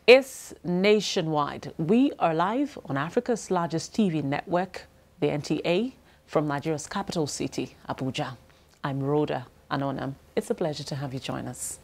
is nationwide. We are live on Africa's largest TV network, the NTA, from Nigeria's capital city, Abuja. I'm Rhoda Anonam. It's a pleasure to have you join us.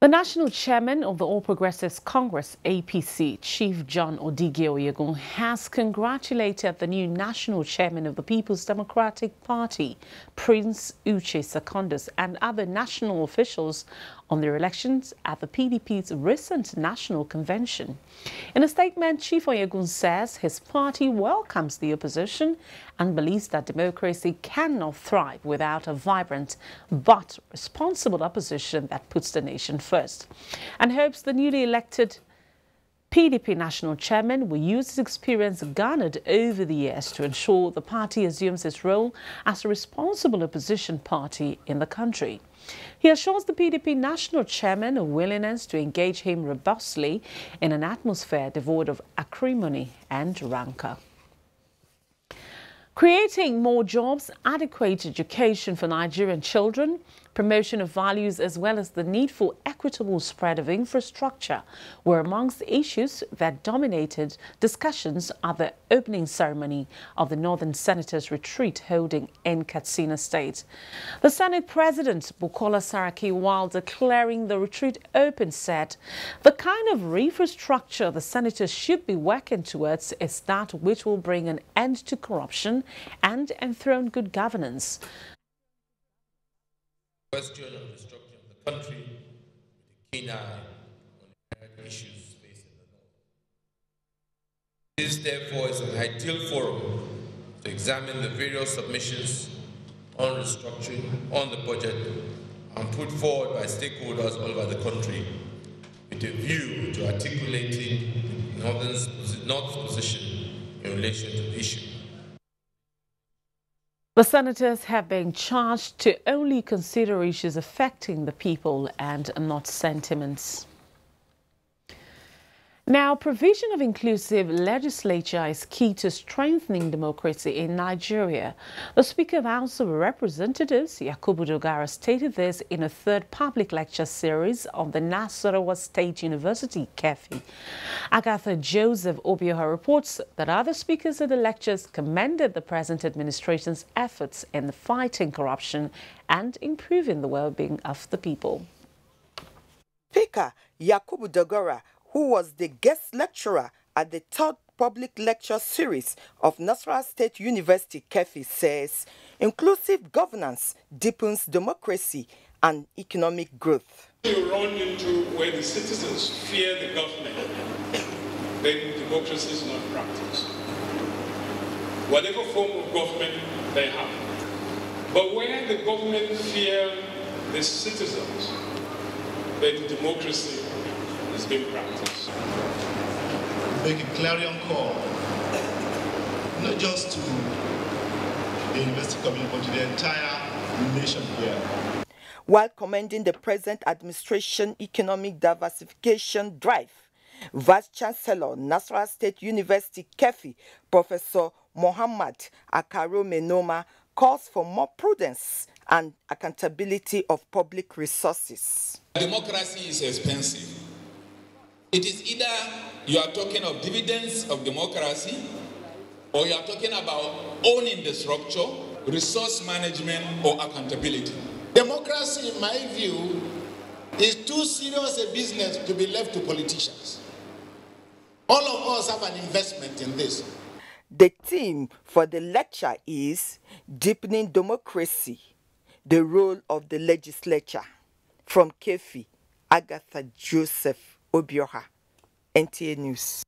The National Chairman of the All Progressives Congress, APC, Chief John Odige Oyegun, has congratulated the new National Chairman of the People's Democratic Party, Prince Uche Secondus, and other national officials on their elections at the PDP's recent national convention. In a statement, Chief Oyegun says his party welcomes the opposition and believes that democracy cannot thrive without a vibrant but responsible opposition that puts the nation first, and hopes the newly elected PDP national chairman will use his experience garnered over the years to ensure the party assumes its role as a responsible opposition party in the country. He assures the PDP national chairman a willingness to engage him robustly in an atmosphere devoid of acrimony and rancor. Creating more jobs, adequate education for Nigerian children, promotion of values, as well as the need for equitable spread of infrastructure were amongst the issues that dominated discussions at the opening ceremony of the Northern Senators' retreat holding in Katsina State. The Senate President, Bukola Saraki, while declaring the retreat open, said the kind of infrastructure the senators should be working towards is that which will bring an end to corruption and enthrone good governance. Question of restructuring the country with a keen eye on the issues facing the North. This, therefore, is an ideal forum to examine the various submissions on restructuring on the budget and put forward by stakeholders all over the country with a view to articulating the North's position in relation to the issue. The senators have been charged to only consider issues affecting the people and not sentiments. Now, provision of inclusive legislature is key to strengthening democracy in Nigeria. The Speaker of the House of Representatives, Yakubu Dogara, stated this in a third public lecture series of the Nasarawa State University, KEFI. Agatha Joseph Obioha reports that other speakers at the lectures commended the present administration's efforts in fighting corruption and improving the well-being of the people. Speaker Yakubu Dogara, who was the guest lecturer at the third public lecture series of Nasarawa State University, KEFI, says inclusive governance deepens democracy and economic growth. You run into where the citizens fear the government, then democracy is not practiced. Whatever form of government they have. But where the government fear the citizens, then democracy is being practiced. Make a clarion call, not just to the university community, but to the entire nation here. While commending the present administration economic diversification drive, Vice Chancellor, Nasarawa State University, KEFI, Professor Mohammad Akaro Menoma, calls for more prudence and accountability of public resources. Democracy is expensive. It is either you are talking of dividends of democracy, or you are talking about owning the structure, resource management, or accountability. Democracy, in my view, is too serious a business to be left to politicians. All of us have an investment in this. The theme for the lecture is Deepening Democracy, the Role of the Legislature. From KEFI, Agatha Joseph Obioha, NTA News.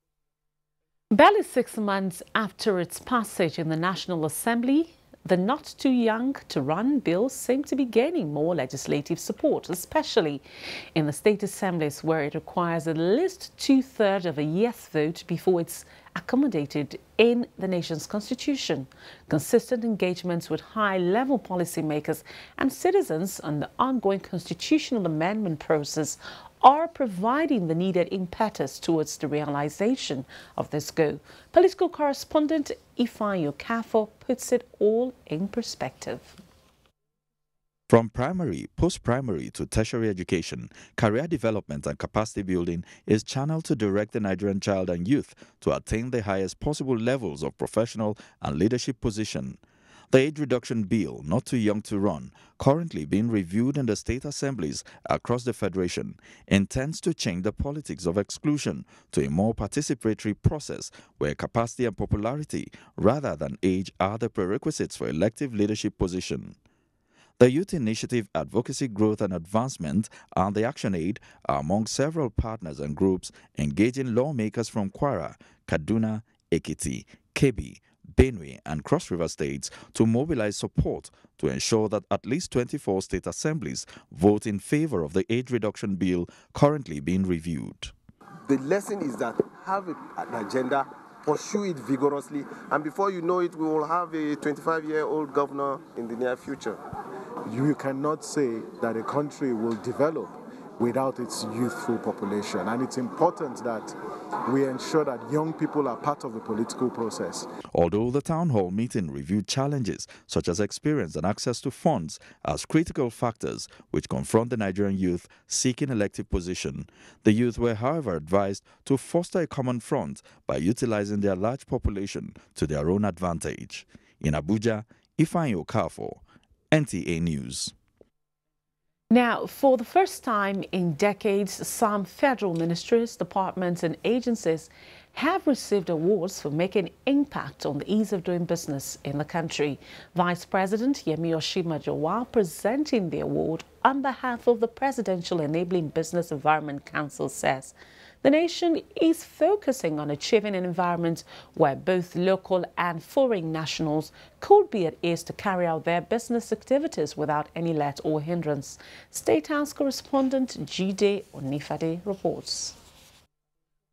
Barely 6 months after its passage in the National Assembly, the not too young to run bills seem to be gaining more legislative support, especially in the state assemblies where it requires at least 2/3 of a yes vote before it's accommodated in the nation's constitution. Consistent engagements with high-level policymakers and citizens on the ongoing constitutional amendment process are providing the needed impetus towards the realization of this goal. Political correspondent Ifeanyi Okafor puts it all in perspective. From primary, post-primary to tertiary education, career development and capacity building is channeled to direct the Nigerian child and youth to attain the highest possible levels of professional and leadership position. The age reduction bill, Not Too Young to Run, currently being reviewed in the state assemblies across the federation, intends to change the politics of exclusion to a more participatory process where capacity and popularity rather than age are the prerequisites for elective leadership position. The Youth Initiative Advocacy Growth and Advancement and the Action Aid are among several partners and groups engaging lawmakers from Kwara, Kaduna, Ekiti, Kebbi, Benue and Cross River states to mobilize support to ensure that at least 24 state assemblies vote in favor of the age reduction bill currently being reviewed. The lesson is that have an agenda, pursue it vigorously, and before you know it, we will have a 25-year-old governor in the near future. You cannot say that a country will develop without its youthful population, and it's important that we ensure that young people are part of the political process. Although the town hall meeting reviewed challenges such as experience and access to funds as critical factors which confront the Nigerian youth seeking elective position, the youth were however advised to foster a common front by utilizing their large population to their own advantage. In Abuja, Ifeanyi Okafor, NTA News. Now, for the first time in decades, some federal ministries, departments and agencies have received awards for making impact on the ease of doing business in the country. Vice President Yemi Osinbajo presenting the award on behalf of the Presidential Enabling Business Environment Council says the nation is focusing on achieving an environment where both local and foreign nationals could be at ease to carry out their business activities without any let or hindrance. State House correspondent Jide Onifade reports.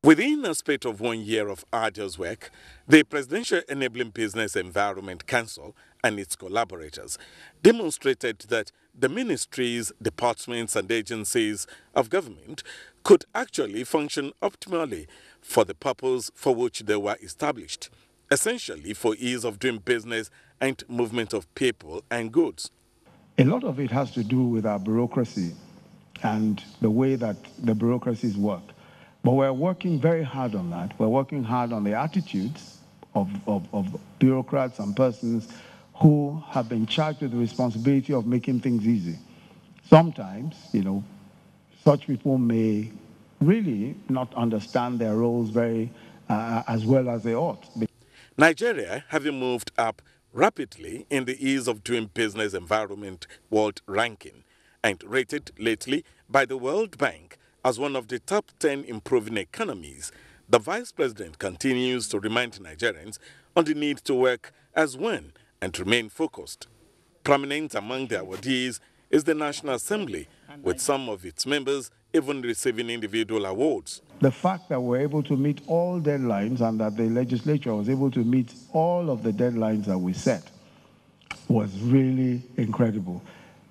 Within a space of 1 year of arduous work, the Presidential Enabling Business Environment Council and its collaborators demonstrated that the ministries, departments and agencies of government could actually function optimally for the purpose for which they were established, essentially for ease of doing business and movement of people and goods. A lot of it has to do with our bureaucracy and the way that the bureaucracies work. But we're working very hard on that. We're working hard on the attitudes of bureaucrats and persons who have been charged with the responsibility of making things easy. Sometimes, such people may really not understand their roles very as well as they ought. Nigeria, having moved up rapidly in the ease of doing business environment world ranking and rated lately by the World Bank as one of the top 10 improving economies, the Vice President continues to remind Nigerians on the need to work as one and remain focused. Prominent among the awardees is the National Assembly, with some of its members even receiving individual awards. The fact that we're able to meet all deadlines and that the legislature was able to meet all of the deadlines that we set was really incredible.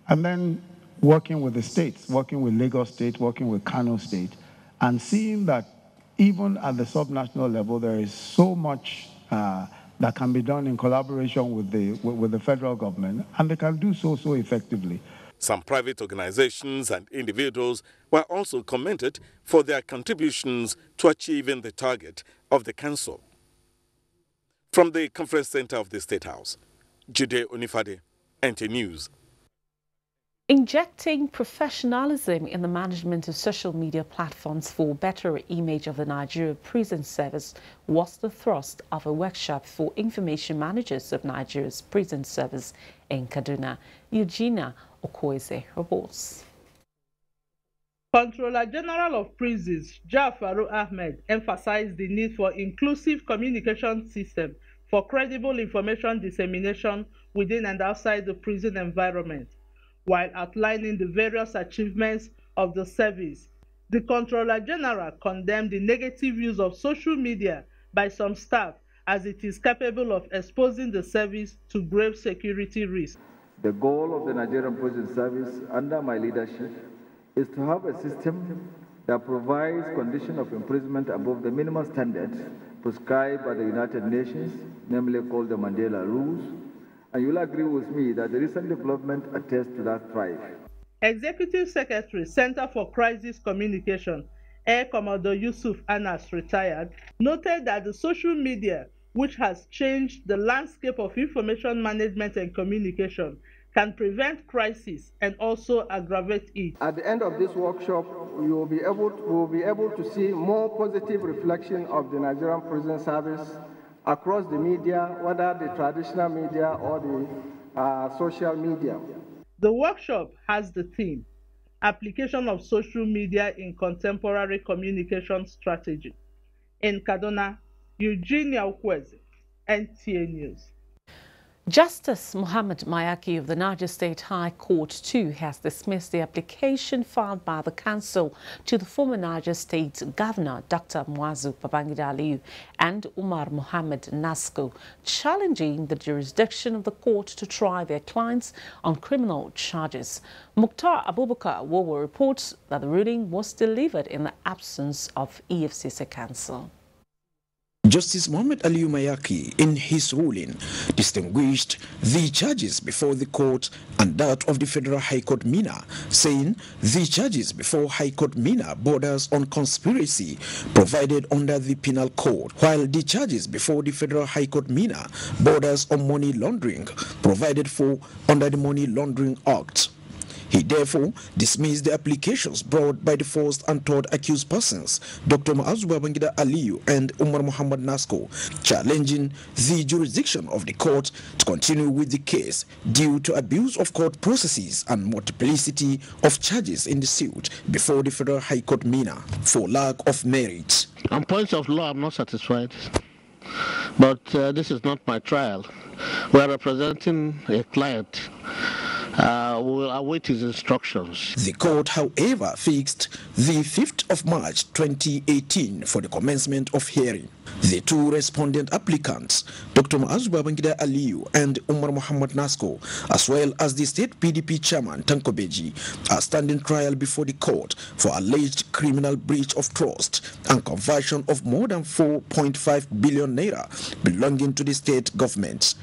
And then working with the states, working with Lagos State, working with Kano State, and seeing that even at the subnational level, there is so much that can be done in collaboration with the federal government, and they can do so effectively. Some private organizations and individuals were also commended for their contributions to achieving the target of the council. From the conference center of the State House, Jide Onifade, NTA News. Injecting professionalism in the management of social media platforms for better image of the Nigeria Prison Service was the thrust of a workshop for information managers of Nigeria's prison service in Kaduna. Eugenia Okoise reports. Controller General of Prisons, Jafaru Ahmed, emphasized the need for inclusive communication system for credible information dissemination within and outside the prison environment. While outlining the various achievements of the service, the Controller General condemned the negative use of social media by some staff as it is capable of exposing the service to grave security risks. The goal of the Nigerian Prison Service under my leadership is to have a system that provides conditions of imprisonment above the minimum standards prescribed by the United Nations, namely called the Mandela Rules, And you'll agree with me that the recent development attests to that drive. Executive Secretary, Center for Crisis Communication, Air Commodore Yusuf Anas, retired, noted that the social media, which has changed the landscape of information management and communication, can prevent crisis and also aggravate it. At the end of this workshop, we will be able to see more positive reflection of the Nigerian prison service across the media, whether the traditional media or the social media. The workshop has the theme, Application of Social Media in Contemporary Communication Strategy. In Kaduna, Eugenia Ukwezi, NTA News. Justice Muhammad Mayaki of the Niger State High Court too has dismissed the application filed by the council to the former Niger State Governor Dr. Muazu Babangida Aliyu and Umar Mohammed Nasco, challenging the jurisdiction of the court to try their clients on criminal charges. Mukhtar Abubakar Wowo reports that the ruling was delivered in the absence of EFCC counsel. Justice Muhammad Aliyu Mayaki, in his ruling, distinguished the charges before the court and that of the Federal High Court Mina, saying the charges before High Court Mina borders on conspiracy provided under the Penal Code, while the charges before the Federal High Court Mina borders on money laundering provided for under the Money Laundering Act. He therefore dismissed the applications brought by the first and third accused persons, Dr. Muazu Babangida Aliyu and Umar Mohammed Nasco, challenging the jurisdiction of the court to continue with the case due to abuse of court processes and multiplicity of charges in the suit before the Federal High Court Mina for lack of merit. On points of law, I'm not satisfied, but this is not my trial. We are representing a client. We'll await his instructions. The court, however, fixed the 5th of March 2018 for the commencement of hearing. The two respondent applicants, Dr. Muazu Babangida Aliyu and Umar Mohammed Nasco, as well as the state PDP chairman Tanko Beji, are standing trial before the court for alleged criminal breach of trust and conversion of more than 4.5 billion naira belonging to the state government.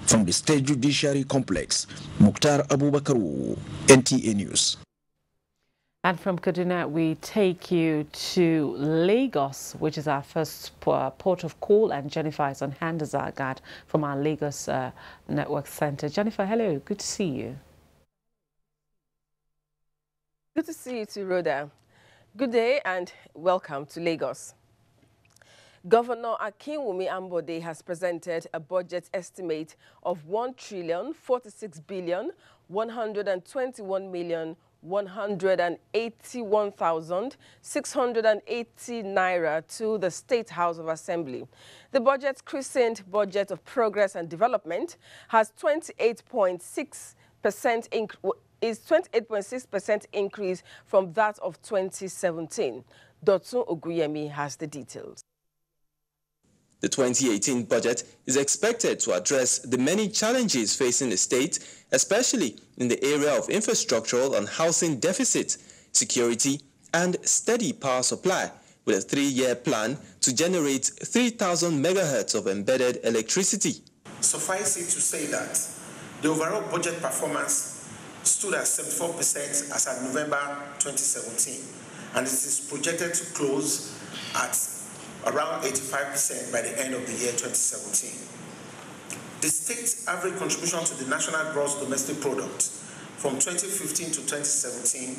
From the State Judiciary Complex, Mukhtar Abubakar, NTA News. And from Kaduna, we take you to Lagos, which is our first port of call, and Jennifer is on hand as our guide from our Lagos Network Center. Jennifer, hello, good to see you. Good to see you too, Rhoda. Good day and welcome to Lagos. Governor Akinwumi Ambode has presented a budget estimate of 1,461,121,680 naira to the State House of Assembly. The budget, christened Budget of Progress and Development, has 28.6% increase from that of 2017. Dotun Oguyemi has the details. The 2018 budget is expected to address the many challenges facing the state, especially in the area of infrastructural and housing deficit, security, and steady power supply, with a 3-year plan to generate 3,000 megahertz of embedded electricity. Suffice it to say that the overall budget performance stood at 74% as at November 2017, and it is projected to close at around 85% by the end of the year 2017. The state's average contribution to the national gross domestic product from 2015 to 2017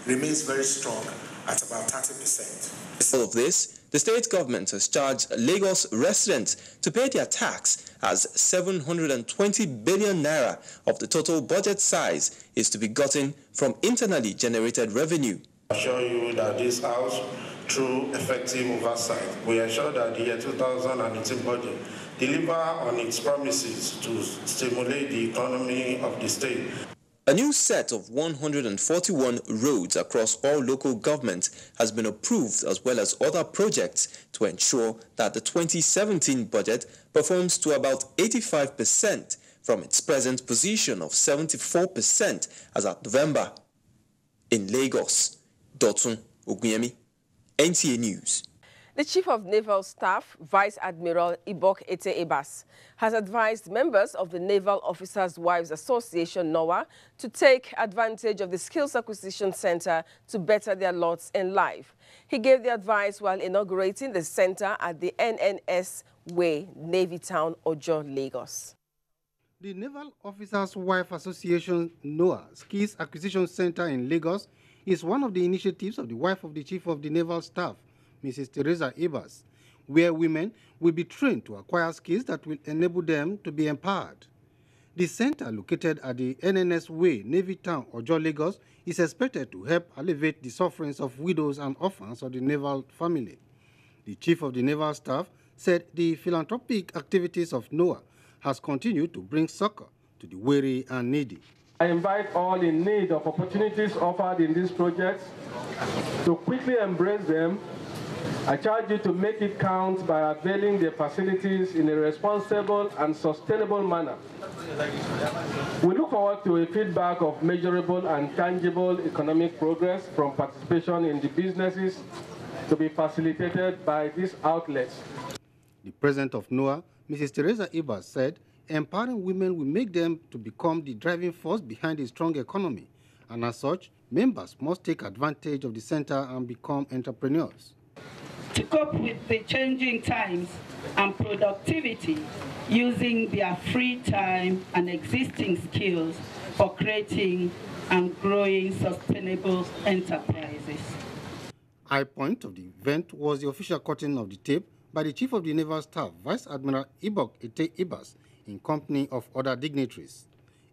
remains very strong at about 30%. All of this, the state government has charged Lagos residents to pay their tax, as 720 billion naira of the total budget size is to be gotten from internally generated revenue. I assure you that this House, through effective oversight, we ensure that the year 2018 budget deliver on its promises to stimulate the economy of the state. A new set of 141 roads across all local governments has been approved, as well as other projects, to ensure that the 2017 budget performs to about 85% from its present position of 74% as at November. In Lagos, Dotun Oguyemi, NTA News. The Chief of Naval Staff, Vice Admiral Ibok Ete Ebas, has advised members of the Naval Officers' Wives Association, NOAA, to take advantage of the Skills Acquisition Center to better their lots in life. He gave the advice while inaugurating the center at the NNS Way, Navy Town, Ojo, Lagos. The Naval Officers' Wives Association, NOAA, Skills Acquisition Center in Lagos is one of the initiatives of the wife of the Chief of the Naval Staff, Mrs. Teresa Ebas, where women will be trained to acquire skills that will enable them to be empowered. The center, located at the NNS Way, Navy Town, Ojo, Lagos, is expected to help alleviate the sufferings of widows and orphans of the naval family. The Chief of the Naval Staff said the philanthropic activities of NOAA has continued to bring succor to the weary and needy. I invite all in need of opportunities offered in these projects to quickly embrace them. I charge you to make it count by availing the facilities in a responsible and sustainable manner. We look forward to a feedback of measurable and tangible economic progress from participation in the businesses to be facilitated by these outlets. The president of NOAA, Mrs. Teresa Ebas, said empowering women will make them to become the driving force behind a strong economy, and as such, members must take advantage of the center and become entrepreneurs. To cope with the changing times and productivity, using their free time and existing skills for creating and growing sustainable enterprises. High point of the event was the official cutting of the tape by the Chief of the Naval Staff, Vice Admiral Ibok Ete Ebas, in company of other dignitaries.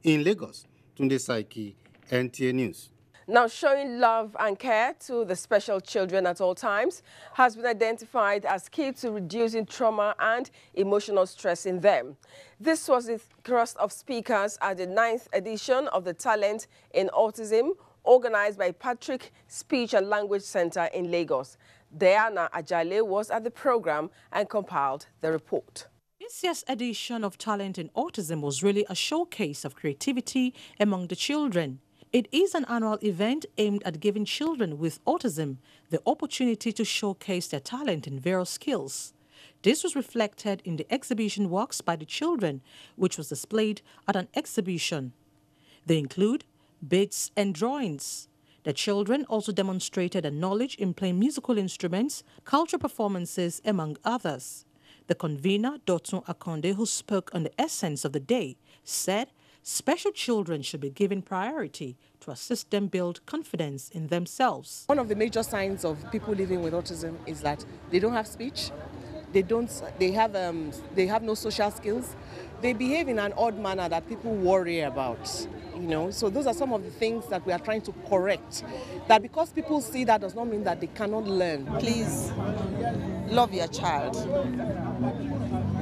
In Lagos, Tunde Saiki, NTA News. Now, showing love and care to the special children at all times has been identified as key to reducing trauma and emotional stress in them. This was the thrust of speakers at the 9th edition of the Talent in Autism, organized by Patrick Speech and Language Center in Lagos. Diana Ajale was at the program and compiled the report. This year's edition of Talent in Autism was really a showcase of creativity among the children. It is an annual event aimed at giving children with autism the opportunity to showcase their talent in various skills. This was reflected in the exhibition works by the children, which was displayed at an exhibition. They include bits and drawings. The children also demonstrated a knowledge in playing musical instruments, cultural performances, among others. The convener, Dotun Akonde, who spoke on the essence of the day, said special children should be given priority to assist them build confidence in themselves. One of the major signs of people living with autism is that they don't have speech, they have no social skills, they behave in an odd manner that people worry about. So those are some of the things that we are trying to correct. That because people see that does not mean that they cannot learn. Please love your child.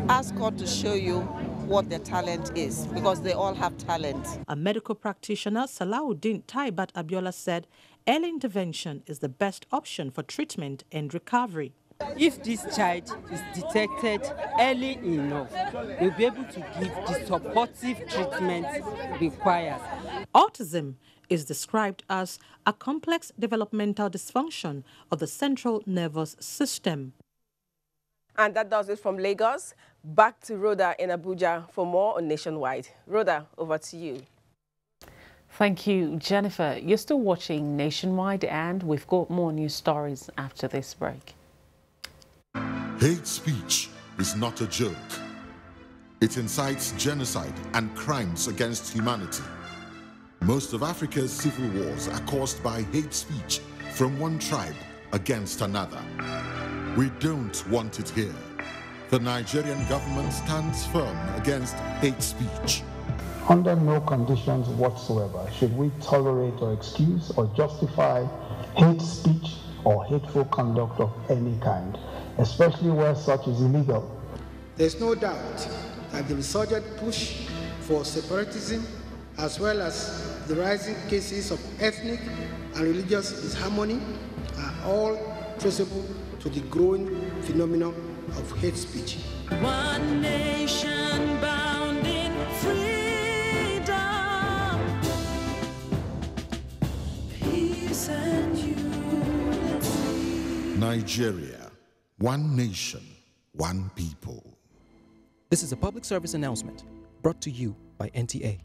Ask God to show you what their talent is, because they all have talent. A medical practitioner, Salahuddin Taibat Abiola, said early intervention is the best option for treatment and recovery. If this child is detected early enough, they'll be able to give the supportive treatment required. Autism is described as a complex developmental dysfunction of the central nervous system. And that does it from Lagos. Back to Rhoda in Abuja for more on Nationwide. Rhoda, over to you. Thank you, Jennifer. You're still watching Nationwide, and we've got more news stories after this break. Hate speech is not a joke. It incites genocide and crimes against humanity. Most of Africa's civil wars are caused by hate speech from one tribe against another. We don't want it here. The Nigerian government stands firm against hate speech. Under no conditions whatsoever should we tolerate or excuse or justify hate speech or hateful conduct of any kind, especially where such is illegal. There's no doubt that the resurgent push for separatism, as well as the rising cases of ethnic and religious disharmony, are all traceable to the growing phenomenon of hate speech. One nation bound in freedom, peace and unity. Nigeria, One nation, one people. This is a public service announcement brought to you by NTA.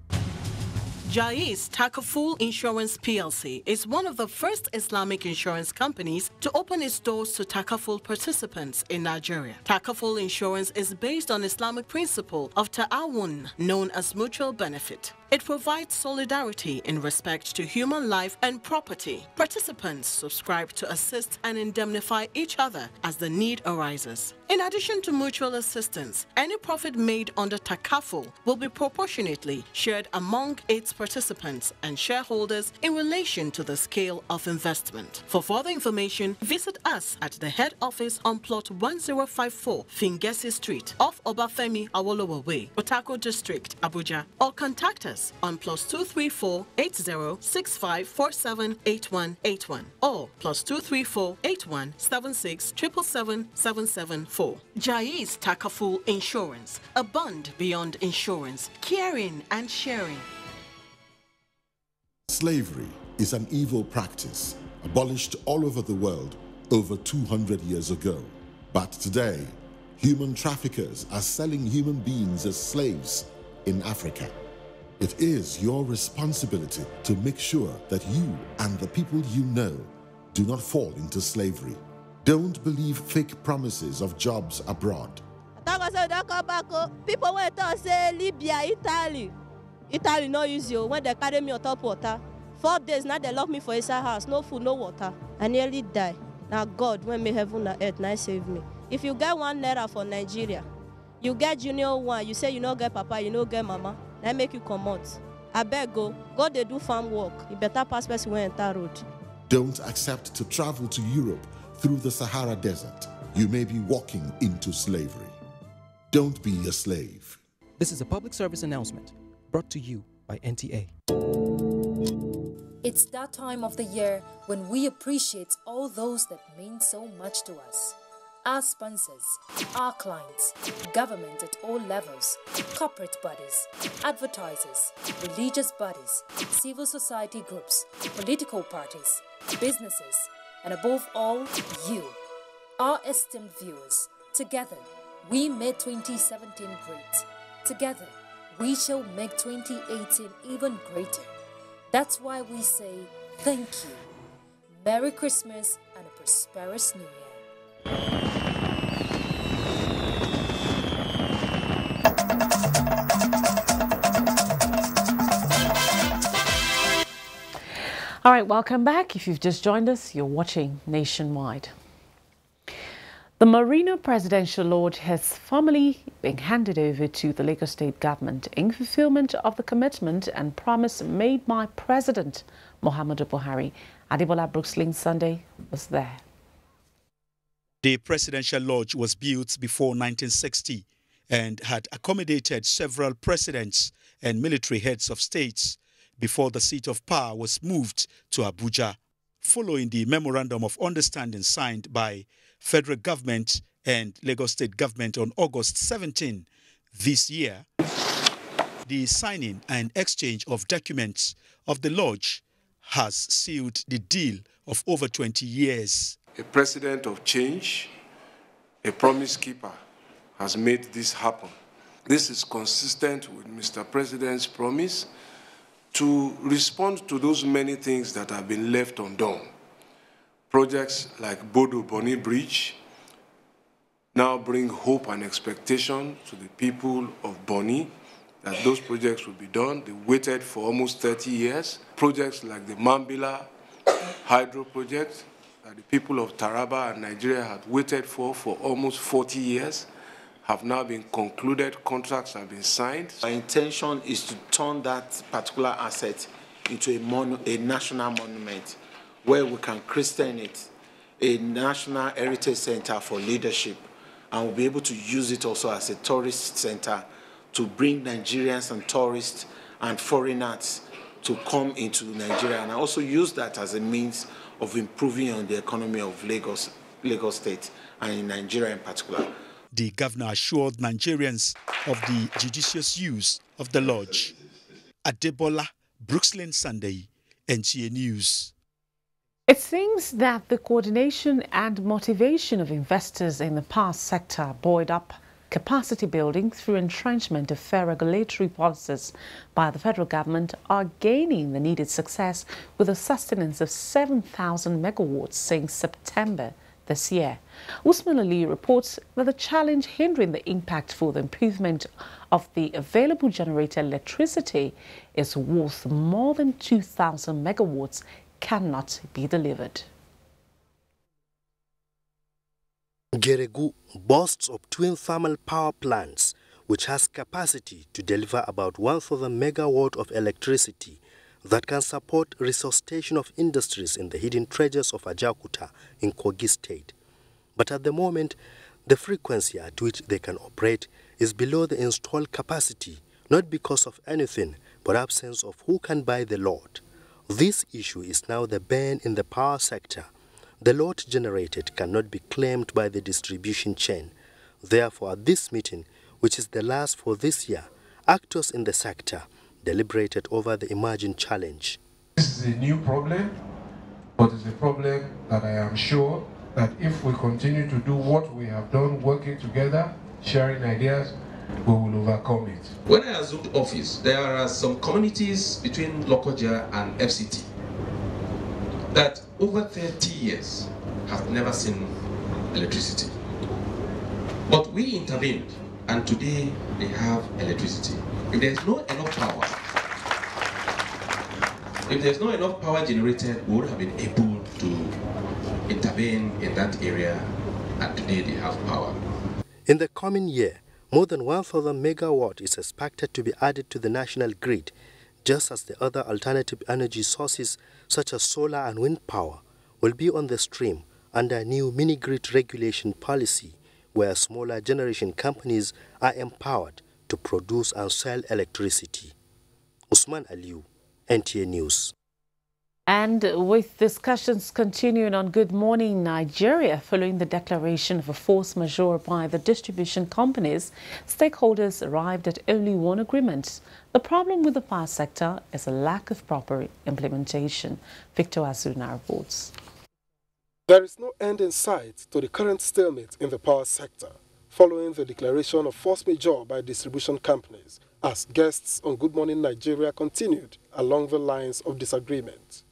Jais Takaful Insurance PLC is one of the first Islamic insurance companies to open its doors to Takaful participants in Nigeria. Takaful Insurance is based on Islamic principle of ta'awun, known as mutual benefit. It provides solidarity in respect to human life and property. Participants subscribe to assist and indemnify each other as the need arises. In addition to mutual assistance, any profit made under Takaful will be proportionately shared among its participants and shareholders in relation to the scale of investment. For further information, visit us at the head office on plot 1054 Fingesi Street off Obafemi Awolowo Way, Otako District, Abuja, or contact us on +234 806547 8181 or +234 8176 77774. Jais Takaful Insurance, a bond beyond insurance, caring and sharing. Slavery is an evil practice abolished all over the world over 200 years ago. But today, human traffickers are selling human beings as slaves in Africa. It is your responsibility to make sure that you and the people you know do not fall into slavery. Don't believe fake promises of jobs abroad. People went to say Libya, Italy no use you when they carry me on top water. 4 days now they lock me for inside house, no food, no water. I nearly die. Now God, when me heaven and earth, now save me. If you get 1 naira for Nigeria, you get junior one, you say you no get papa, you no get mama, that make you come out. I beg go they do farm work. You better pass person when enter road. Don't accept to travel to Europe through the Sahara Desert. You may be walking into slavery. Don't be a slave. This is a public service announcement brought to you by NTA. It's that time of the year when we appreciate all those that mean so much to us. Our sponsors, our clients, government at all levels, corporate bodies, advertisers, religious bodies, civil society groups, political parties, businesses, and above all, you, our esteemed viewers. Together, we made 2017 great. Together, we shall make 2018 even greater. That's why we say thank you. Merry Christmas and a prosperous New Year. All right, welcome back. If you've just joined us, you're watching Nationwide. The Marino Presidential Lodge has formally been handed over to the Lagos State government in fulfillment of the commitment and promise made by President Muhammadu Buhari. Adebola Brooks-Lynn Sunday was there. The Presidential Lodge was built before 1960 and had accommodated several presidents and military heads of states before the seat of power was moved to Abuja, following the Memorandum of Understanding signed by Federal Government and Lagos State Government on August 17 this year. The signing and exchange of documents of the Lodge has sealed the deal of over 20 years. A president of change, a promise keeper, has made this happen. This is consistent with Mr. President's promise to respond to those many things that have been left undone. Projects like Bodo Boni Bridge now bring hope and expectation to the people of Boni that those projects will be done. They waited for almost 30 years. Projects like the Mambila Hydro Project that the people of Taraba and Nigeria had waited for almost 40 years have now been concluded, contracts have been signed. Our intention is to turn that particular asset into a national monument where we can christen it a national heritage center for leadership, and we'll be able to use it also as a tourist center to bring Nigerians and tourists and foreigners to come into Nigeria, and also use that as a means of improving on the economy of Lagos State and in Nigeria in particular. The governor assured Nigerians of the judicious use of the lodge. Adebola Brooks-Lynn Sunday, NTA News. It seems that the coordination and motivation of investors in the power sector buoyed up capacity building through entrenchment of fair regulatory policies by the federal government are gaining the needed success with a sustenance of 7,000 megawatts since September this year. Usman Ali reports that the challenge hindering the impact for the improvement of the available generated electricity is worth more than 2,000 megawatts cannot be delivered. Geregu boasts of twin thermal power plants, which has capacity to deliver about 1,000 megawatt of electricity that can support resuscitation of industries in the hidden treasures of Ajakuta in Yobe State. But at the moment, the frequency at which they can operate is below the installed capacity, not because of anything, but absence of who can buy the lot. This issue is now the bane in the power sector. The load generated cannot be claimed by the distribution chain. Therefore, at this meeting, which is the last for this year, actors in the sector deliberated over the emerging challenge. This is a new problem, but it's a problem that I am sure that if we continue to do what we have done, working together, sharing ideas, we will overcome it. When I assumed office, there are some communities between Lokoja and FCT that over 30 years have never seen electricity. But we intervened, and today they have electricity. If there's not enough power generated, we would have been able to intervene in that area, and today they have power. In the coming year, more than 1,000 megawatt is expected to be added to the national grid, just as the other alternative energy sources such as solar and wind power will be on the stream under a new mini-grid regulation policy where smaller generation companies are empowered to produce and sell electricity. Usman Aliu, NTA News. And with discussions continuing on Good Morning Nigeria following the declaration of a force majeure by the distribution companies, stakeholders arrived at only one agreement. The problem with the power sector is a lack of proper implementation. Victor Azuna reports. There is no end in sight to the current stalemate in the power sector following the declaration of force majeure by distribution companies as guests on Good Morning Nigeria continued along the lines of disagreement.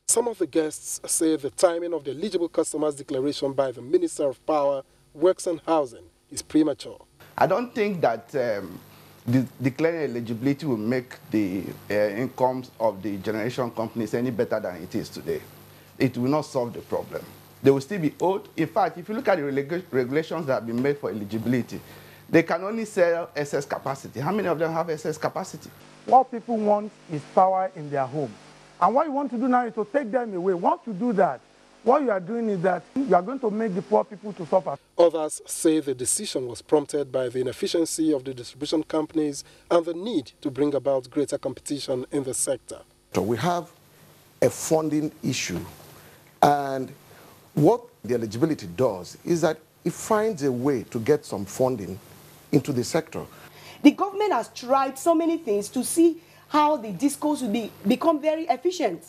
Some of the guests say the timing of the eligible customers' declaration by the Minister of Power, Works and Housing is premature. I don't think that declaring eligibility will make the incomes of the generation companies any better than it is today. It will not solve the problem. They will still be owed. In fact, if you look at the regulations that have been made for eligibility, they can only sell excess capacity. How many of them have excess capacity? What people want is power in their home. And what you want to do now is to take them away. Once you do that, what you are doing is that you are going to make the poor people to suffer. Others say the decision was prompted by the inefficiency of the distribution companies and the need to bring about greater competition in the sector. So we have a funding issue, and what the eligibility does is that it finds a way to get some funding into the sector. The government has tried so many things to see how the discos will become very efficient.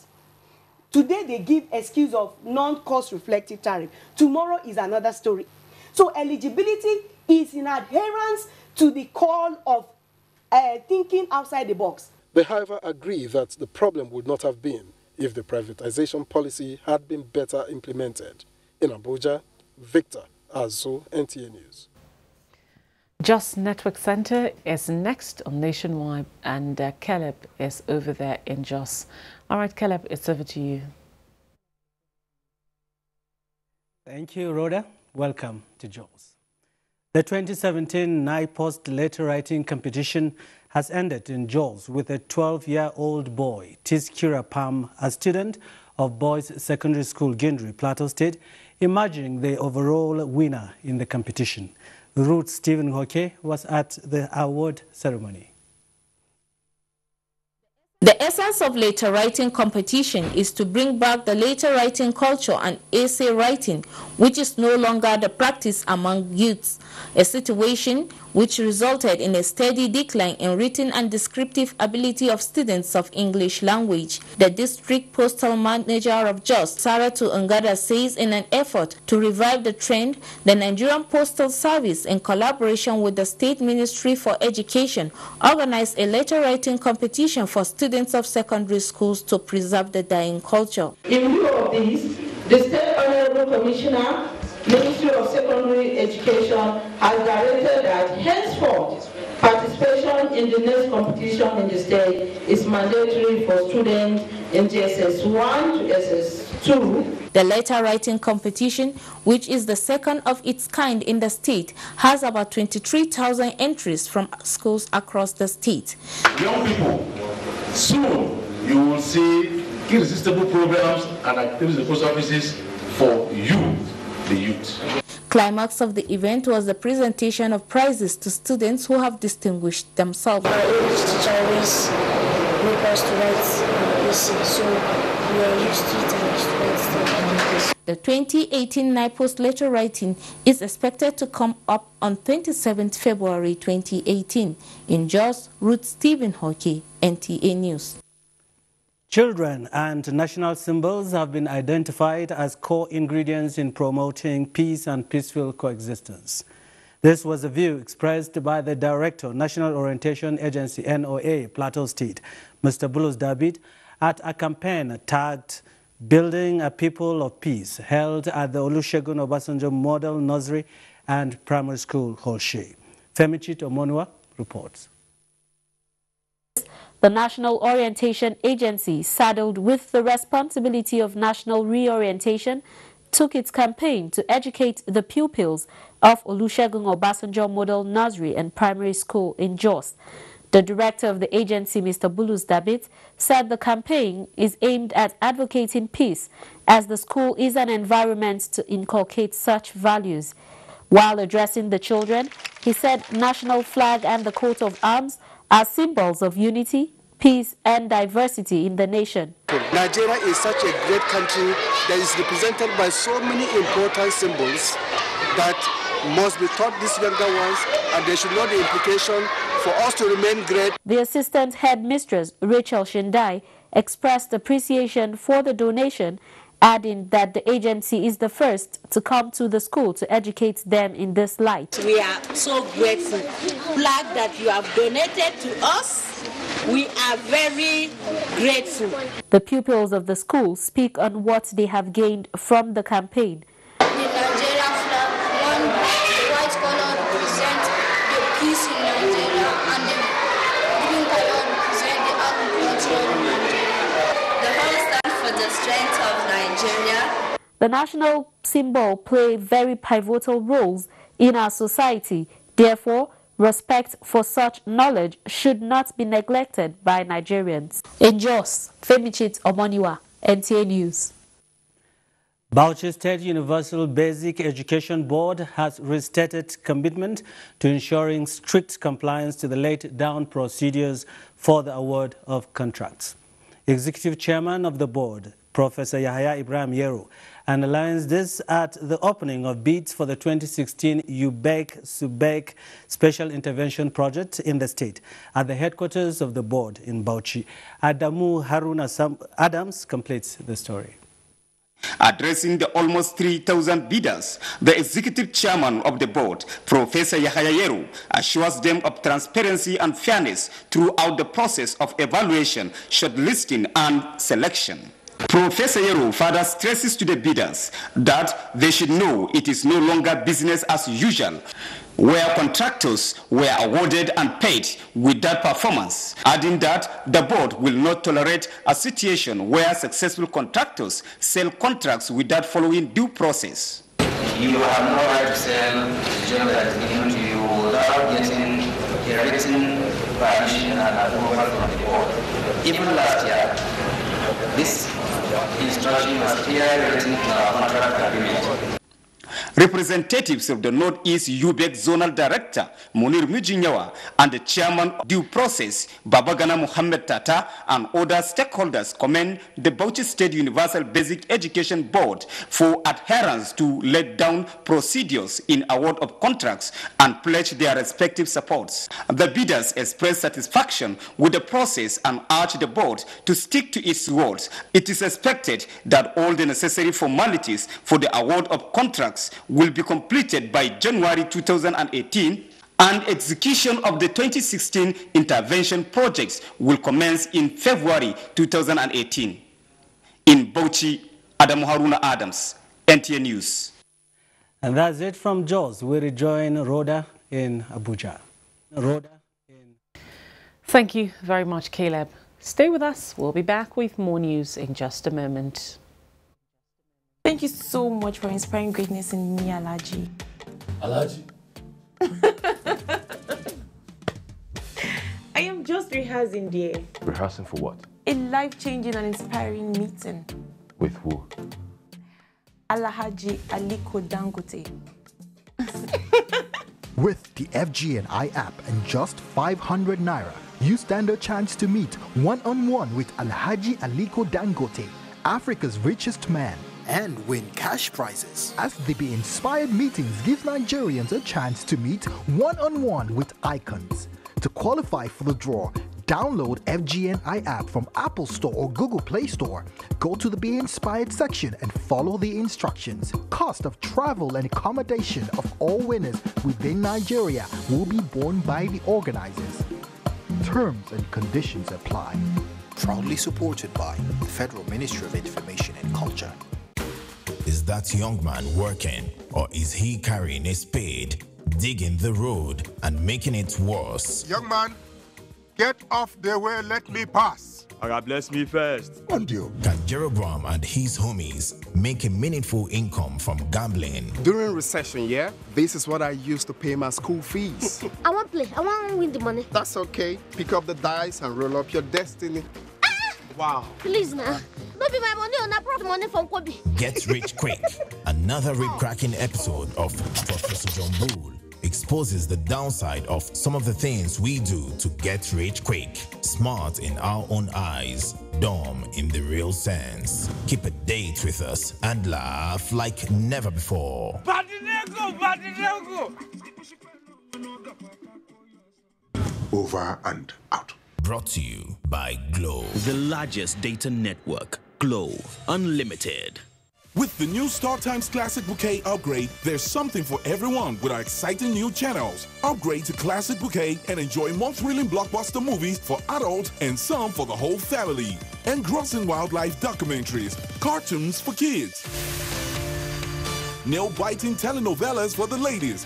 Today they give excuse of non-cost reflective tariff. Tomorrow is another story. So eligibility is in adherence to the call of thinking outside the box. They, however, agree that the problem would not have been if the privatization policy had been better implemented. In Abuja, Victor Azu, NTA News. Just Network Center is next on Nationwide, and Caleb is over there in Jos. All right, Caleb, it's over to you. Thank you, Rhoda. Welcome to Jos. The 2017 NIPOST letter writing competition has ended in Jos with a 12-year-old boy, Tiskira Pam, a student of Boys Secondary School, Gindri, Plateau State, emerging the overall winner in the competition. Ruth Stephen Hoke was at the award ceremony. The essence of letter writing competition is to bring back the letter writing culture and essay writing, which is no longer the practice among youths, a situation which resulted in a steady decline in written and descriptive ability of students of English language. The district postal manager of Jos, Saratu Ngada, says in an effort to revive the trend, the Nigerian Postal Service, in collaboration with the State Ministry for Education, organized a letter writing competition for students of secondary schools to preserve the dying culture. In view of this, the State Honorable Commissioner, Ministry of Secondary Education, has directed that henceforth participation in the next competition in the state is mandatory for students in JSS 1 to SS 2. The letter writing competition, which is the second of its kind in the state, has about 23,000 entries from schools across the state. Young people, soon you will see irresistible programs and activities in post offices for you, the youth. Climax of the event was the presentation of prizes to students who have distinguished themselves. Our English teacher always make us to write essay, so we are used to it and students. The 2018 NIPOST letter writing is expected to come up on 27th February 2018. In Jos, Ruth Stephen Hockey, NTA News. Children and national symbols have been identified as core ingredients in promoting peace and peaceful coexistence. This was a view expressed by the Director, National Orientation Agency, NOA, Plateau State, Mr. Bulus David, at a campaign tagged Building a People of Peace, held at the Olusegun Obasanjo Model Nursery and Primary School, Holshe. Femichit Omonua reports. The National Orientation Agency, saddled with the responsibility of national reorientation, took its campaign to educate the pupils of Olusegun Obasanjo Model Nursery and Primary School in Jos. The director of the agency, Mr. Bulus David, said the campaign is aimed at advocating peace, as the school is an environment to inculcate such values. While addressing the children, he said national flag and the coat of arms are symbols of unity, peace and diversity in the nation. Nigeria is such a great country that is represented by so many important symbols that must be taught these younger ones, and they should know the implication for us to remain great. The assistant headmistress, Rachel Shindai, expressed appreciation for the donation, adding that the agency is the first to come to the school to educate them in this light. We are so grateful. Flag that you have donated to us, we are very grateful. The pupils of the school speak on what they have gained from the campaign. The Nigeria flag, one white color represents the peace in Nigeria, and the green color represents the agriculture in Nigeria. The whole stands for the strength of Nigeria. The national symbol plays very pivotal roles in our society. Therefore, respect for such knowledge should not be neglected by Nigerians. In Jos, Femichit Omoniwa, NTA News. Bauchi State Universal Basic Education Board has restated commitment to ensuring strict compliance to the laid down procedures for the award of contracts. Executive Chairman of the board, Professor Yahya Ibrahim Yeru, analyzed this at the opening of bids for the 2016 UBEC-SUBEC Special Intervention Project in the state at the headquarters of the board in Bauchi. Adamu Haruna Adams completes the story. Addressing the almost 3,000 bidders, the executive chairman of the board, Professor Yahya Yeru, assures them of transparency and fairness throughout the process of evaluation, shortlisting, and selection. Professor Yeru further stresses to the bidders that they should know it is no longer business as usual, where contractors were awarded and paid without performance, adding that the board will not tolerate a situation where successful contractors sell contracts without following due process. You have no right to sell the job that is given to you without getting a written permission and approval from the board. Even last year, this instruction was clearly written in our contract agreement. Representatives of the Northeast Yobe Zonal Director, Munir Mujinyawa, and the Chairman of Due Process, Babagana Muhammad Tata, and other stakeholders commend the Bauchi State Universal Basic Education Board for adherence to let down procedures in award of contracts and pledge their respective supports. The bidders expressed satisfaction with the process and urged the board to stick to its words. It is expected that all the necessary formalities for the award of contracts will be completed by January 2018, and execution of the 2016 intervention projects will commence in February 2018. In Bauchi, Adam Haruna Adams, NTA News. And that's it from Jos. We rejoin Rhoda in Abuja. Rhoda. Thank you very much, Caleb. Stay with us. We'll be back with more news in just a moment. Thank you so much for inspiring greatness in me, Alaji. Alaji? I am just rehearsing, dear. Rehearsing for what? A life-changing and inspiring meeting. With who? Alhaji Aliko Dangote. With the FGNI app and just 500 Naira, you stand a chance to meet one-on-one with Alhaji Aliko Dangote, Africa's richest man, and win cash prizes. As the Be Inspired meetings give Nigerians a chance to meet one-on-one with icons. To qualify for the draw, download FGNI app from Apple Store or Google Play Store. Go to the Be Inspired section and follow the instructions. Cost of travel and accommodation of all winners within Nigeria will be borne by the organizers. Terms and conditions apply. Proudly supported by the Federal Ministry of Information and Culture. Is that young man working, or is he carrying a spade, digging the road and making it worse? Young man, get off the way, let me pass. God bless me first. Can Jeroboam and his homies make a meaningful income from gambling? During recession, yeah, this is what I used to pay my school fees. I want to play. I want to win the money. That's okay. Pick up the dice and roll up your destiny. Wow. Please, now. Don't be my money or not profit money from Kobe. Get rich quick. Another rib-cracking episode of Professor John Bull exposes the downside of some of the things we do to get rich quick. Smart in our own eyes, dumb in the real sense. Keep a date with us and laugh like never before. Over and out. Brought to you by Glow. The largest data network, Glow Unlimited. With the new StarTimes Classic Bouquet upgrade, there's something for everyone with our exciting new channels. Upgrade to Classic Bouquet and enjoy more thrilling blockbuster movies for adults and some for the whole family. Engrossing wildlife documentaries, cartoons for kids, nail-biting telenovelas for the ladies,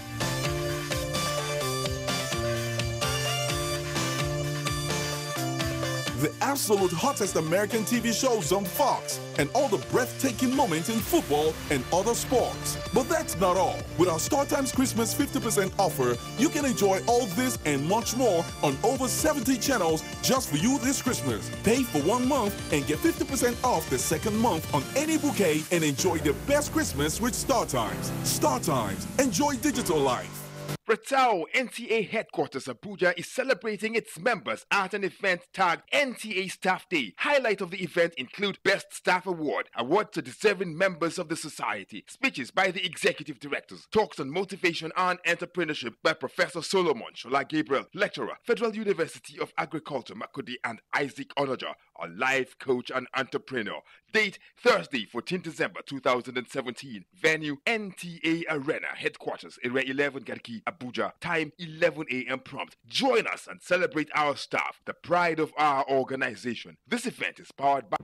the absolute hottest American TV shows on Fox, and all the breathtaking moments in football and other sports. But that's not all. With our StarTimes Christmas 50% offer, you can enjoy all this and much more on over 70 channels just for you this Christmas. Pay for 1 month and get 50% off the second month on any bouquet and enjoy the best Christmas with StarTimes. StarTimes. Enjoy digital life. Retao NTA Headquarters Abuja is celebrating its members at an event tagged NTA Staff Day. Highlight of the event include Best Staff Award, award to deserving members of the society, speeches by the executive directors, talks on motivation and entrepreneurship by Professor Solomon Shola Gabriel, lecturer, Federal University of Agriculture, Makudi, and Isaac Onoja, a life coach and entrepreneur. Date Thursday, 14 December 2017. Venue NTA Arena, headquarters Area 11 Garki, Abuja. Time 11 a.m. prompt. Join us and celebrate our staff, the pride of our organization. This event is powered by...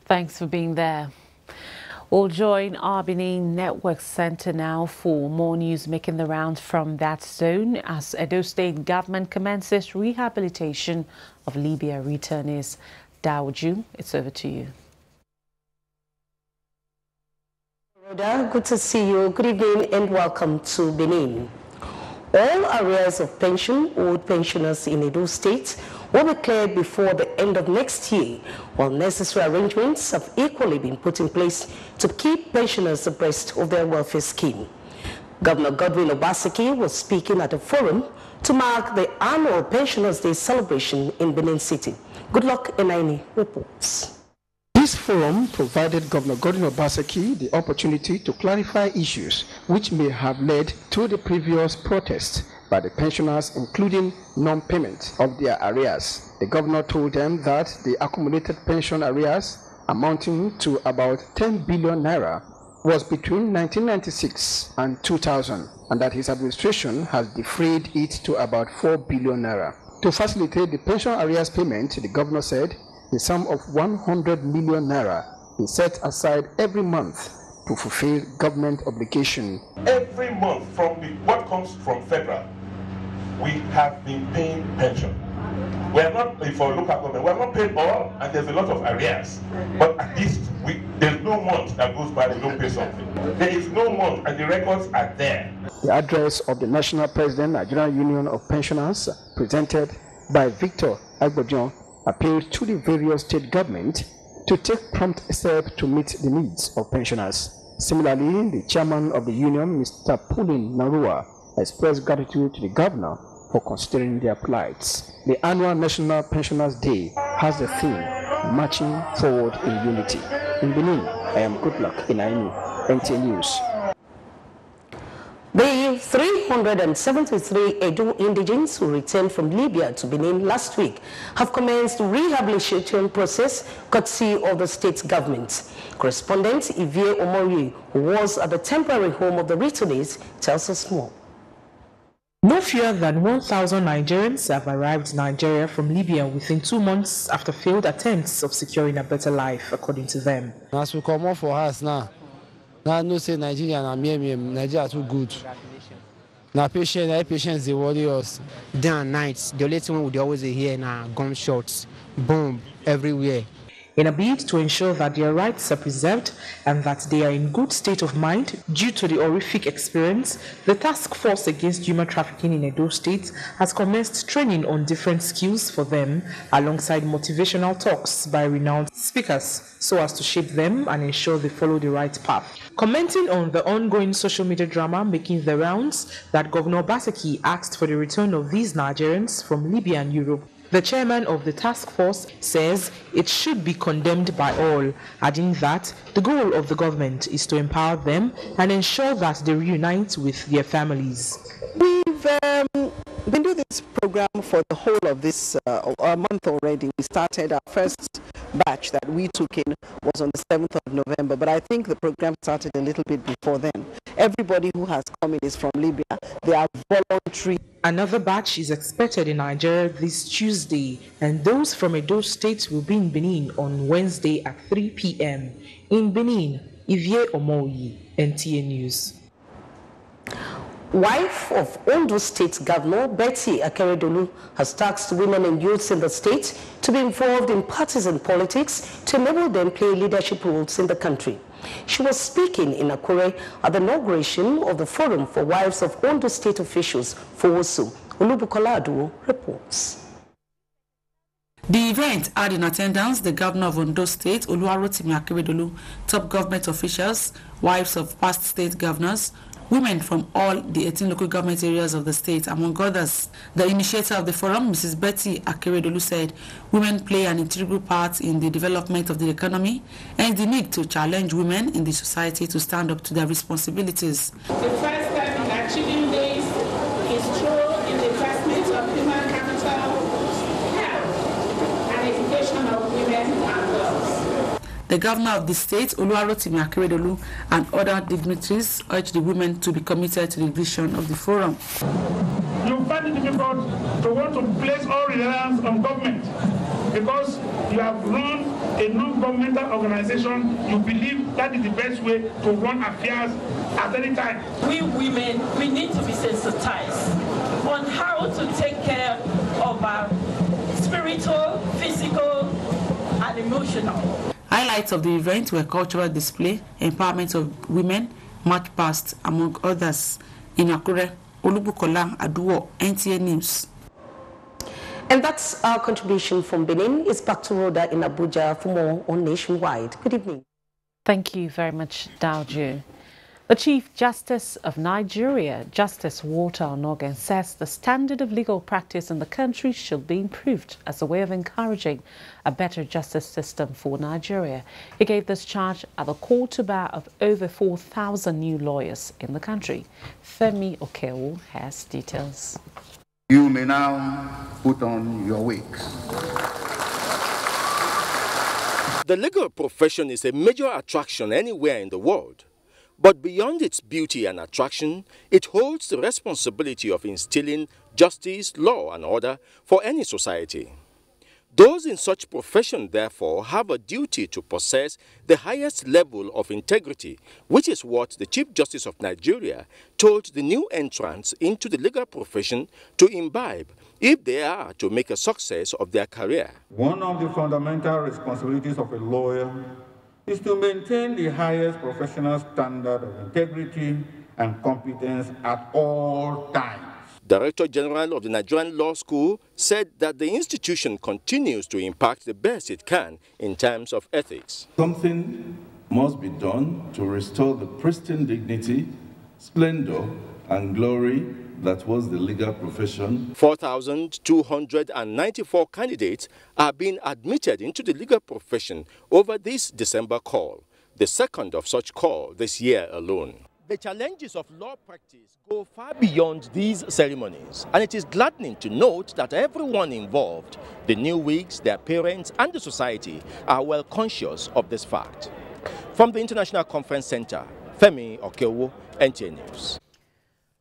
Thanks for being there. We'll join our Benin Network Center now for more news making the rounds from that zone as Edo State government commences rehabilitation of Libya returnees. Daoju, it's over to you. Good to see you. Good evening and welcome to Benin. All arrears of pension owed pensioners in Edo State will be cleared before the end of next year, while necessary arrangements have equally been put in place to keep pensioners abreast of their welfare scheme. Governor Godwin Obaseki was speaking at a forum to mark the annual Pensioners' Day celebration in Benin City. Good luck, Enaini reports. This forum provided Governor Godwin Obaseki the opportunity to clarify issues which may have led to the previous protests by the pensioners, including non-payment of their arrears. The governor told them that the accumulated pension arrears amounting to about 10 billion naira was between 1996 and 2000, and that his administration has defrayed it to about 4 billion naira. To facilitate the pension arrears payment, the governor said the sum of 100 million naira is set aside every month to fulfill government obligation. Every month from what comes from federal, we have been paying pension. We are not, for local government, we are not paid all, and there's a lot of arrears. But at least there's no month that goes by we don't pay something. There is no month, and the records are there. The address of the National President, Nigerian Union of Pensioners, presented by Victor Agbojon, appealed to the various state governments to take prompt steps to meet the needs of pensioners. Similarly, the chairman of the union, Mr. Pulin Narua, expressed gratitude to the governor for considering their plights. The annual National Pensioners' Day has the theme, Marching Forward in Unity. In Benin, I am Good Luck Enaini, NTA News. The 373 Edo indigents who returned from Libya to Benin last week have commenced rehabilitation process courtesy of the state government. Correspondent Ivie Omori, who was at the temporary home of the returnees, tells us more. No fewer than 1,000 Nigerians have arrived in Nigeria from Libya within 2 months after failed attempts of securing a better life, according to them. As we come off for us now no say Nigeria and Nigeria too good. Now patients they worry us. Day and night, the only thing we always hear now gunshots, bomb everywhere. In a bid to ensure that their rights are preserved and that they are in good state of mind due to the horrific experience, the Task Force Against Human Trafficking in Edo State has commenced training on different skills for them alongside motivational talks by renowned speakers so as to shape them and ensure they follow the right path. Commenting on the ongoing social media drama making the rounds that Governor Obaseki asked for the return of these Nigerians from Libya and Europe, the chairman of the task force says it should be condemned by all, adding that the goal of the government is to empower them and ensure that they reunite with their families. We've been doing this program for the whole of this a month already. We started our first batch that we took in was on the 7th of November, but I think the program started a little bit before then. Everybody who has come in is from Libya. They are voluntary. Another batch is expected in Nigeria this Tuesday, and those from Edo State will be in Benin on Wednesday at 3 p.m. In Benin, Ivie Omoyi, NTA News. Wife of Ondo State Governor Betty Akeredolu has tasked women and youths in the state to be involved in partisan politics to enable them play leadership roles in the country. She was speaking in Akure at the inauguration of the Forum for Wives of Ondo State Officials, FOWOSO. Olubukola Aduo reports. The event had in attendance the Governor of Ondo State, Oluwarotimi Akeredolu, top government officials, wives of past state governors, women from all the 18 local government areas of the state, among others. The initiator of the forum, Mrs. Betty Akeredolu, said women play an integral part in the development of the economy and the need to challenge women in the society to stand up to their responsibilities. The first step in achieving this is through in the investment of human capital, health, and education of women and girls. The governor of the state, Oluwarotimi Akeredolu, and other dignitaries urged the women to be committed to the vision of the forum. You find it difficult to want to place all reliance on government because you have run a non-governmental organization. You believe that is the best way to run affairs at any time. We women, we need to be sensitized on how to take care of our spiritual, physical, and emotional. Highlights of the event were cultural display, empowerment of women, march past, among others. In Akure, Olubukola Aduo, NTA News. And that's our contribution from Benin. It's back to Rhoda in Abuja for more on Nationwide. Good evening. Thank you very much, Daoju. The Chief Justice of Nigeria, Justice Walter Onogan, says the standard of legal practice in the country should be improved as a way of encouraging a better justice system for Nigeria. He gave this charge at the call to bar of over 4,000 new lawyers in the country. Femi Okewo has details. You may now put on your wigs. The legal profession is a major attraction anywhere in the world. But beyond its beauty and attraction, it holds the responsibility of instilling justice, law, and order for any society. Those in such profession, therefore, have a duty to possess the highest level of integrity, which is what the Chief Justice of Nigeria told the new entrants into the legal profession to imbibe if they are to make a success of their career. One of the fundamental responsibilities of a lawyer is to maintain the highest professional standard of integrity and competence at all times. Director General of the Nigerian Law School said that the institution continues to impact the best it can in terms of ethics. Something must be done to restore the pristine dignity, splendor, and glory that was the legal profession. 4,294 candidates are being admitted into the legal profession over this December call, the second of such call this year alone. The challenges of law practice go far beyond these ceremonies, and it is gladdening to note that everyone involved, the new wigs, their parents, and the society, are well conscious of this fact. From the International Conference Center, Femi Okewo, NTA News.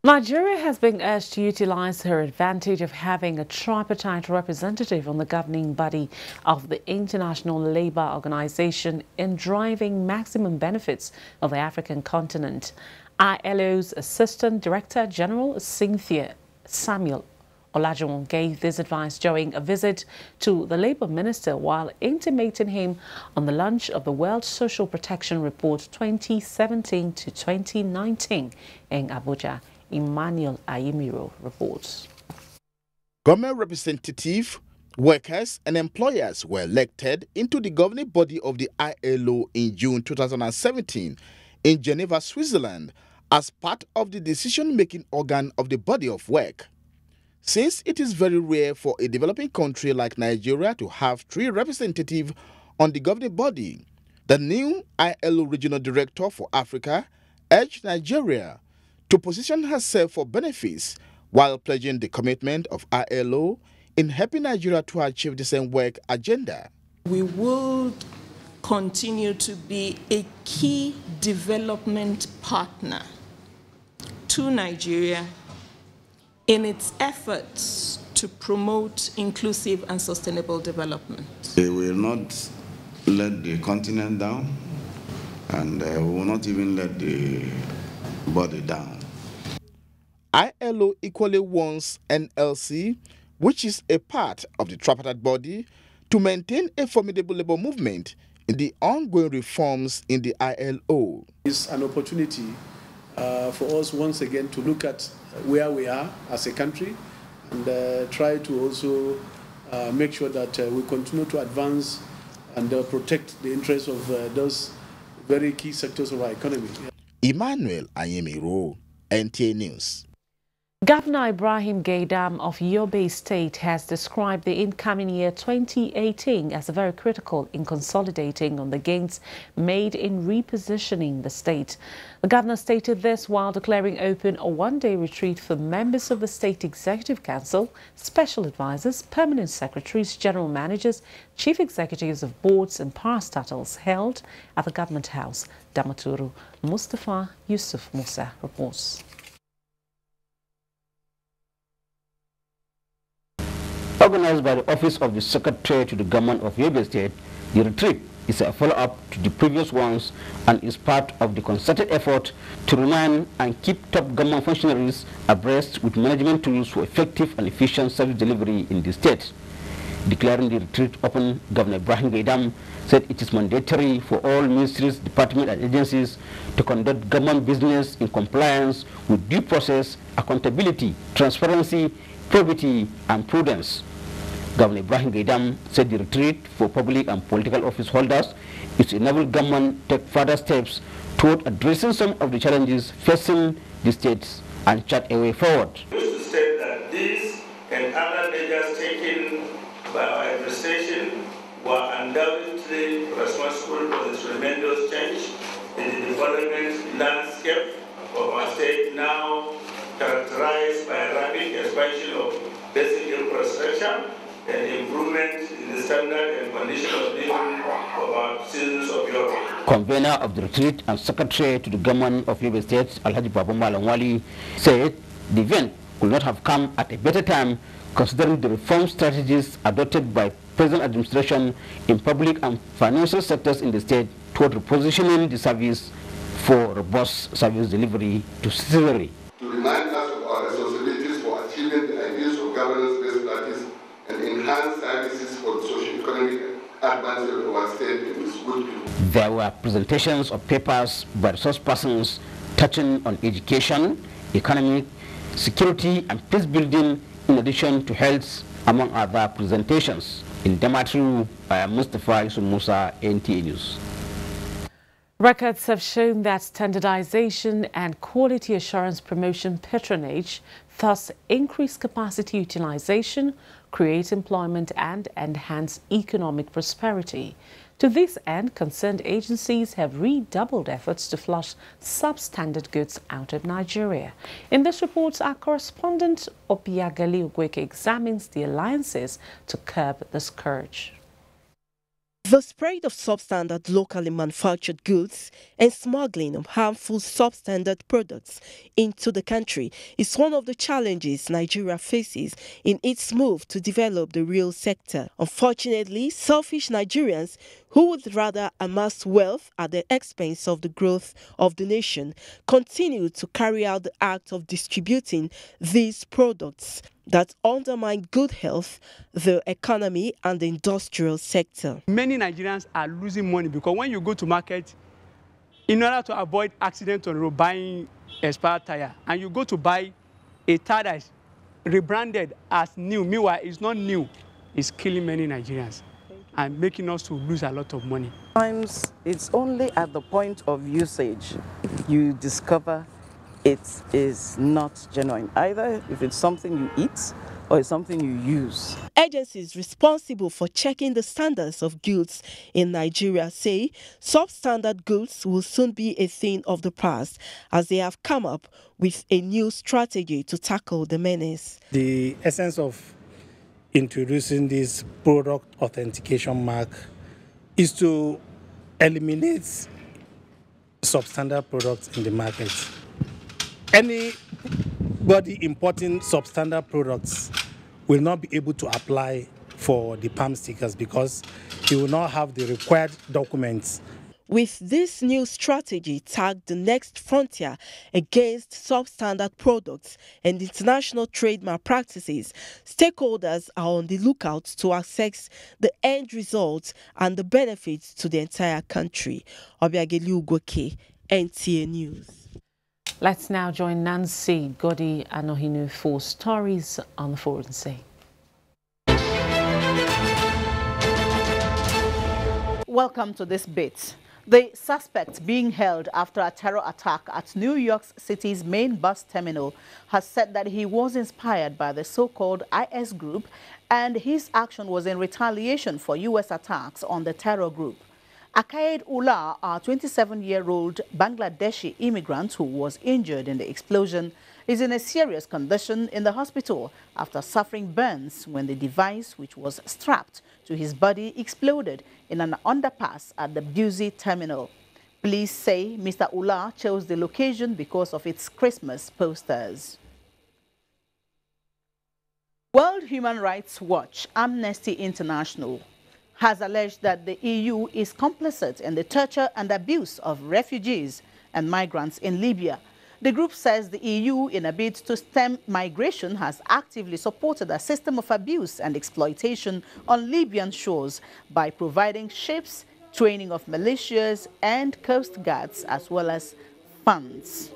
Nigeria has been urged to utilize her advantage of having a tripartite representative on the governing body of the International Labour Organization in driving maximum benefits of the African continent. ILO's Assistant Director General Cynthia Samuel Olajuwon gave this advice during a visit to the Labour Minister while intimating him on the launch of the World Social Protection Report 2017 to 2019 in Abuja. Emmanuel Ayimiro reports. Government representative, workers and employers were elected into the governing body of the ILO in June 2017 in Geneva, Switzerland, as part of the decision-making organ of the body of work. Since it is very rare for a developing country like Nigeria to have 3 representatives on the governing body, the new ILO Regional Director for Africa urged Nigeria to position herself for benefits while pledging the commitment of ILO in helping Nigeria to achieve the same work agenda. We will continue to be a key development partner to Nigeria in its efforts to promote inclusive and sustainable development. We will not let the continent down, and we will not even let the body down. ILO equally wants NLC, which is a part of the tripartite body, to maintain a formidable labor movement in the ongoing reforms in the ILO. It's an opportunity for us once again to look at where we are as a country and try to also make sure that we continue to advance and protect the interests of those very key sectors of our economy. Emmanuel Ayemiro, NTA News. Governor Ibrahim Gaidam of Yobe State has described the incoming year 2018 as very critical in consolidating on the gains made in repositioning the state. The governor stated this while declaring open a one-day retreat for members of the State Executive Council, special advisors, permanent secretaries, general managers, chief executives of boards and parastatals held at the Government House. Damaturu Mustafa Yusuf Musa reports. Organized by the Office of the Secretary to the Government of Yobe State, the retreat is a follow-up to the previous ones and is part of the concerted effort to remind and keep top government functionaries abreast with management tools for effective and efficient service delivery in the state. Declaring the retreat open, Governor Ibrahim Gaidam said it is mandatory for all ministries, departments and agencies to conduct government business in compliance with due process, accountability, transparency, probity and prudence. Governor Ibrahim Gaidam said the retreat for public and political office holders is to enable government to take further steps toward addressing some of the challenges facing the states and chart a way forward. I wish to state that these and other measures taken by our administration were undoubtedly responsible for the tremendous change in the development landscape of our state, now characterized by a rapid expansion of basic infrastructure and improvement in the standard and condition of living of our citizens of Europe. Convener of the retreat and secretary to the government of Yobe State, Alhaji Babu Malangwali, said the event could not have come at a better time considering the reform strategies adopted by present administration in public and financial sectors in the state toward repositioning the service for robust service delivery to citizenry. To remind us of our responsibilities for achieving the ideals of governance-based practice and enhance services for the socio-economic advancement of our state in this good people. There were presentations of papers by resource persons touching on education, economic, security and peace building, in addition to health, among other presentations. In Damatru, I am Mustafa Yusuf Musa, NTA News. Records have shown that standardization and quality assurance promotion patronage thus increase capacity utilization, create employment and enhance economic prosperity. To this end, concerned agencies have redoubled efforts to flush substandard goods out of Nigeria. In this report, our correspondent Obiagali Ugweke examines the alliances to curb the scourge. The spread of substandard locally manufactured goods and smuggling of harmful substandard products into the country is one of the challenges Nigeria faces in its move to develop the real sector. Unfortunately, selfish Nigerians who would rather amass wealth at the expense of the growth of the nation continue to carry out the act of distributing these products that undermine good health, the economy and the industrial sector. Many Nigerians are losing money because when you go to market, in order to avoid accident on the road, buying expired tire, and you go to buy a tire that is rebranded as new, meanwhile it's not new, it's killing many Nigerians and making us to lose a lot of money. Sometimes it's only at the point of usage you discover it is not genuine, either if it's something you eat or it's something you use. Agencies responsible for checking the standards of goods in Nigeria say substandard goods will soon be a thing of the past as they have come up with a new strategy to tackle the menace. The essence of introducing this product authentication mark is to eliminate substandard products in the market. Anybody importing substandard products will not be able to apply for the palm stickers because he will not have the required documents. With this new strategy tagged the next frontier against substandard products and international trade malpractices, stakeholders are on the lookout to assess the end results and the benefits to the entire country. Obiageli Ugweke, NTA News. Let's now join Nancy Godi Anohinu for stories on the foreign sea. Welcome to this bit. The suspect being held after a terror attack at New York City's main bus terminal has said that he was inspired by the so-called IS group and his action was in retaliation for U.S. attacks on the terror group. Akaid Ullah, a 27-year-old Bangladeshi immigrant who was injured in the explosion, is in a serious condition in the hospital after suffering burns when the device, which was strapped to his body, exploded in an underpass at the Bauchi terminal. Police say Mr. Ullah chose the location because of its Christmas posters. World Human Rights Watch, Amnesty International, has alleged that the EU is complicit in the torture and abuse of refugees and migrants in Libya. The group says the EU, in a bid to stem migration, has actively supported a system of abuse and exploitation on Libyan shores by providing ships, training of militias and coast guards, as well as funds.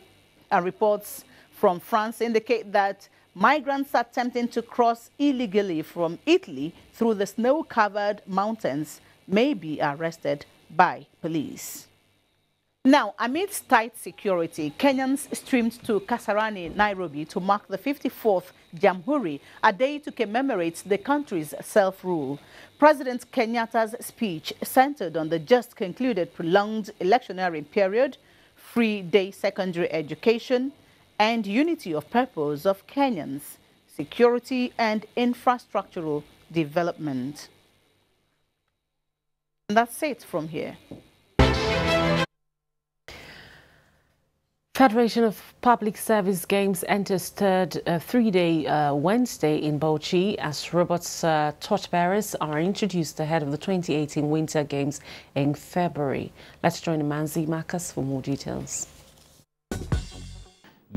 And reports from France indicate that migrants attempting to cross illegally from Italy through the snow-covered mountains may be arrested by police. Now, amidst tight security, Kenyans streamed to Kasarani, Nairobi to mark the 54th Jamhuri, a day to commemorate the country's self-rule. President Kenyatta's speech centered on the just concluded prolonged electionary period, free day secondary education, and unity of purpose of Kenyans, security and infrastructural development. And that's it from here. Federation of Public Service Games enters third three-day Wednesday in Bauchi as robots torchbearers are introduced ahead of the 2018 Winter Games in February. Let's join Manzi Marcus for more details.